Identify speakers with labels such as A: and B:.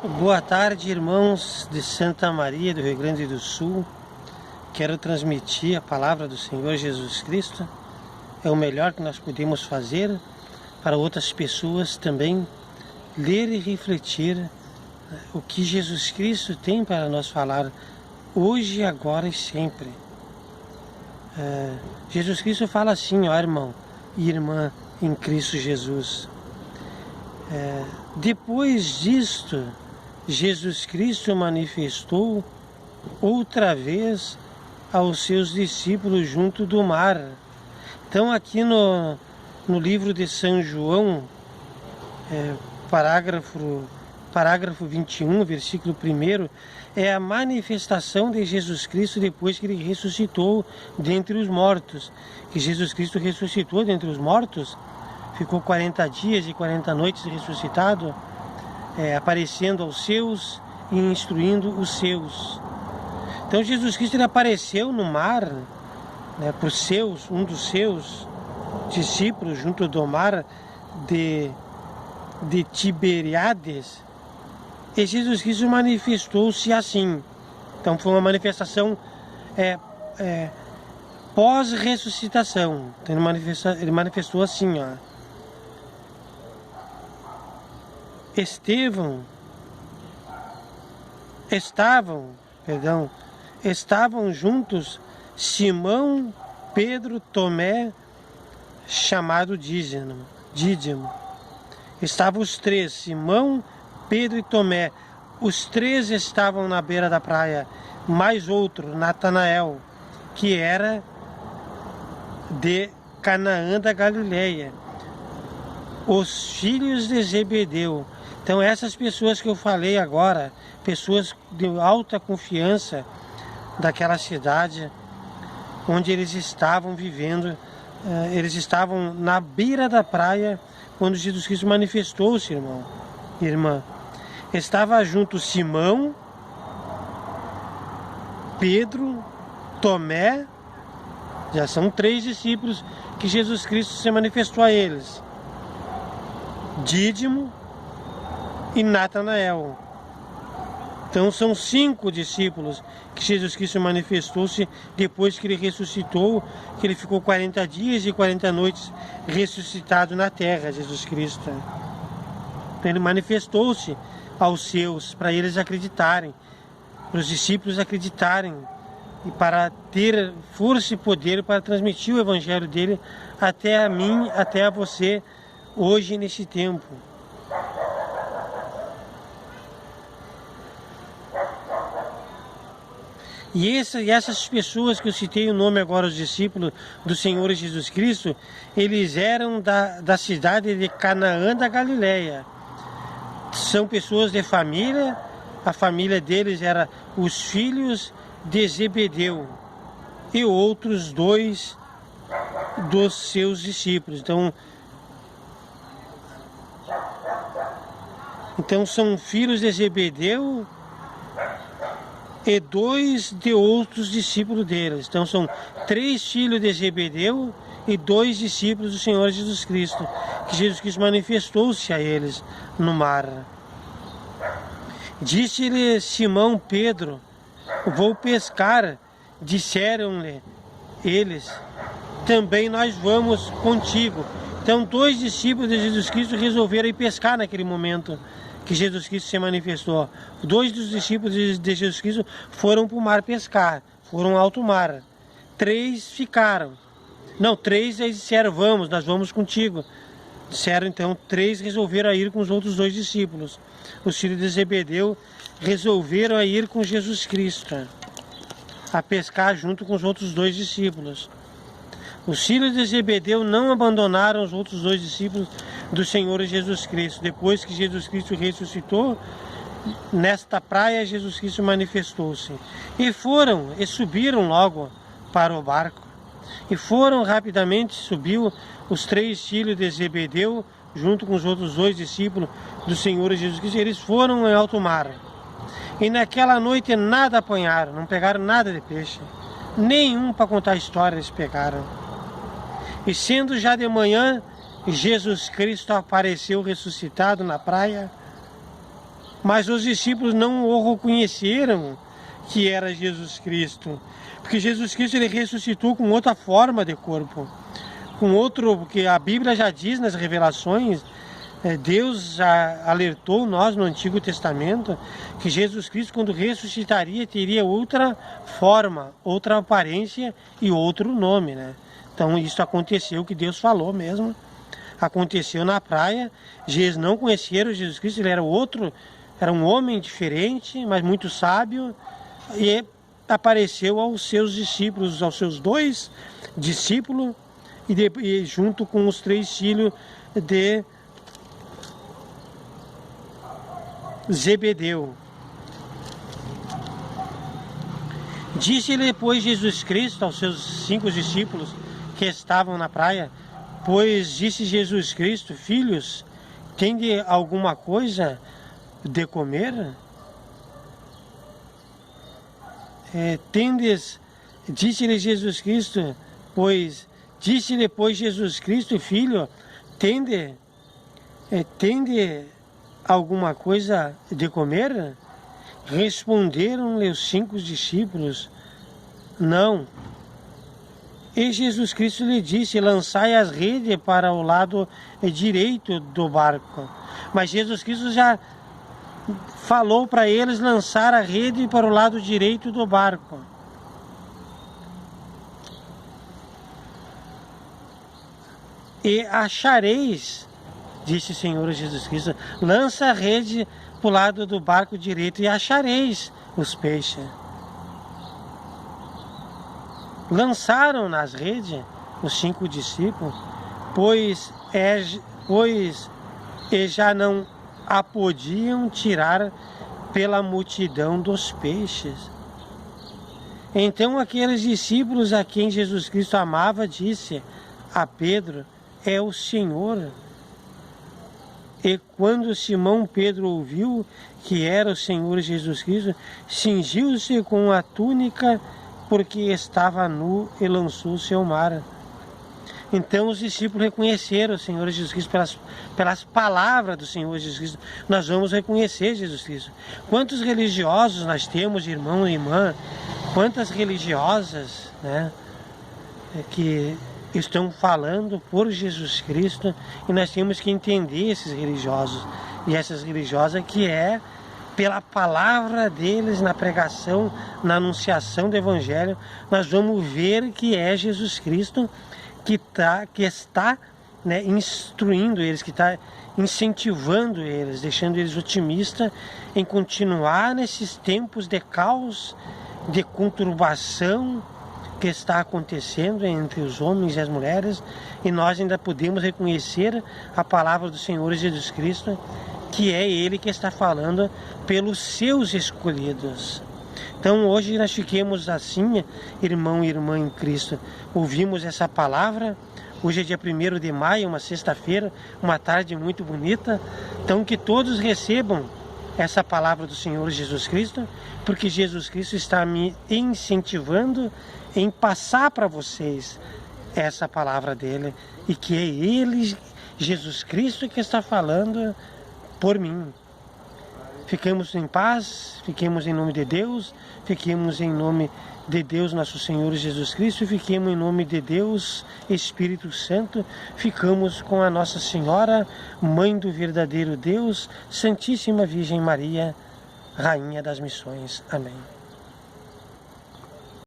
A: Boa tarde, irmãos de Santa Maria, do Rio Grande do Sul. Quero transmitir a palavra do Senhor Jesus Cristo. É o melhor que nós podemos fazer para outras pessoas também ler e refletir o que Jesus Cristo tem para nós falar hoje, agora e sempre. Jesus Cristo fala assim, ó irmão e irmã em Cristo Jesus. Depois disto, Jesus Cristo manifestou outra vez aos seus discípulos junto do mar. Então aqui no livro de São João, parágrafo 21, versículo 1, é a manifestação de Jesus Cristo depois que ele ressuscitou dentre os mortos. Que Jesus Cristo ressuscitou dentre os mortos, ficou 40 dias e 40 noites ressuscitado, aparecendo aos seus e instruindo os seus. Então Jesus Cristo ele apareceu no mar, para um dos seus discípulos junto do mar de Tiberíades, e Jesus Cristo manifestou-se assim. Então foi uma manifestação pós-ressuscitação. Então, ele manifestou assim, ó. Estavam juntos Simão, Pedro, Tomé, chamado Dídimo. Estavam os três, Simão, Pedro e Tomé. Os três estavam na beira da praia, mais outro, Natanael, que era de Canaã da Galileia. Os filhos de Zebedeu. Então essas pessoas que eu falei agora, pessoas de alta confiança daquela cidade onde eles estavam vivendo, eles estavam na beira da praia quando Jesus Cristo manifestou-se, irmão e irmã. Estava junto Simão, Pedro, Tomé, já são 3 discípulos que Jesus Cristo se manifestou a eles. Dídimo e Natanael. Então são 5 discípulos que Jesus Cristo manifestou-se depois que ele ressuscitou, que ele ficou 40 dias e 40 noites ressuscitado na terra, Jesus Cristo. Então ele manifestou-se aos seus, para eles acreditarem, para os discípulos acreditarem, e para ter força e poder para transmitir o evangelho dele até a mim, até a você, hoje nesse tempo. E essas pessoas que eu citei o nome agora, os discípulos do Senhor Jesus Cristo, eles eram da cidade de Canaã da Galileia. São pessoas de família, a família deles era os filhos de Zebedeu e outros 2 dos seus discípulos. Então são filhos de Zebedeu e 2 de outros discípulos deles. Então são 3 filhos de Zebedeu e 2 discípulos do Senhor Jesus Cristo, que Jesus Cristo manifestou-se a eles no mar. Disse-lhe Simão Pedro: vou pescar. Disseram-lhe eles: também nós vamos contigo. Então 2 discípulos de Jesus Cristo resolveram ir pescar naquele momento que Jesus Cristo se manifestou. 2 dos discípulos de Jesus Cristo foram para o mar pescar, foram ao alto mar. 3 ficaram. Não, 3 eles disseram: vamos, nós vamos contigo. Disseram então, 3 resolveram ir com os outros 2 discípulos. Os filhos de Zebedeu resolveram ir com Jesus Cristo a pescar junto com os outros 2 discípulos. Os filhos de Zebedeu não abandonaram os outros 2 discípulos do Senhor Jesus Cristo. Depois que Jesus Cristo ressuscitou, nesta praia Jesus Cristo manifestou-se. E subiram logo para o barco. E rapidamente, subiu os 3 filhos de Zebedeu, junto com os outros 2 discípulos do Senhor Jesus Cristo. Eles foram em alto mar. E naquela noite nada apanharam, não pegaram nada de peixe. Nenhum para contar história eles pegaram. E sendo já de manhã, Jesus Cristo apareceu ressuscitado na praia, Mas os discípulos não o reconheceram que era Jesus Cristo, porque Jesus Cristo ele ressuscitou com outra forma de corpo, com outro, porque a Bíblia já diz nas revelações, Deus já alertou nós no Antigo Testamento que Jesus Cristo, quando ressuscitaria, teria outra forma, outra aparência e outro nome, né? Então isso aconteceu, que Deus falou mesmo, aconteceu na praia. Eles não conheceram Jesus Cristo, ele era outro, era um homem diferente, mas muito sábio, e apareceu aos seus discípulos, aos seus 2 discípulos, e junto com os 3 filhos de Zebedeu. Disse-lhe, pois, Jesus Cristo aos seus 5 discípulos que estavam na praia, pois disse Jesus Cristo: filhos, tende alguma coisa de comer? Disse-lhe Jesus Cristo, disse-lhe, pois, Jesus Cristo: filho, tende alguma coisa de comer? Responderam-lhe os 5 discípulos: não. E Jesus Cristo lhe disse: lançai as redes para o lado direito do barco. Mas Jesus Cristo já falou para eles lançar a rede para o lado direito do barco. E achareis, disse o Senhor Jesus Cristo, lança a rede para o lado do barco direito e achareis os peixes. Lançaram nas redes os 5 discípulos, pois já não a podiam tirar pela multidão dos peixes. Então aqueles discípulos a quem Jesus Cristo amava disse a Pedro: é o Senhor. E quando Simão Pedro ouviu que era o Senhor Jesus Cristo, cingiu-se com a túnica, porque estava nu, e lançou-se ao mar. Então os discípulos reconheceram o Senhor Jesus Cristo pelas palavras do Senhor Jesus Cristo. Nós vamos reconhecer Jesus Cristo. Quantos religiosos nós temos, irmão e irmã, quantas religiosas, né, que estão falando por Jesus Cristo, e nós temos que entender esses religiosos e essas religiosas, que é pela palavra deles, na pregação, na anunciação do Evangelho, nós vamos ver que é Jesus Cristo que está, né, instruindo eles, que está incentivando eles, deixando eles otimistas em continuar nesses tempos de caos, de conturbação que está acontecendo entre os homens e as mulheres, e nós ainda podemos reconhecer a palavra do Senhor Jesus Cristo, que é Ele que está falando pelos seus escolhidos. Então hoje nós fiquemos assim, irmão e irmã em Cristo, ouvimos essa palavra. Hoje é dia 1º de maio, uma sexta-feira, uma tarde muito bonita. Então que todos recebam essa palavra do Senhor Jesus Cristo, porque Jesus Cristo está me incentivando em passar para vocês essa palavra dele, e que é Ele, Jesus Cristo, que está falando por mim. Fiquemos em paz, fiquemos em nome de Deus, fiquemos em nome de Deus nosso Senhor Jesus Cristo, fiquemos em nome de Deus Espírito Santo, ficamos com a Nossa Senhora, Mãe do verdadeiro Deus, Santíssima Virgem Maria, Rainha das Missões. Amém.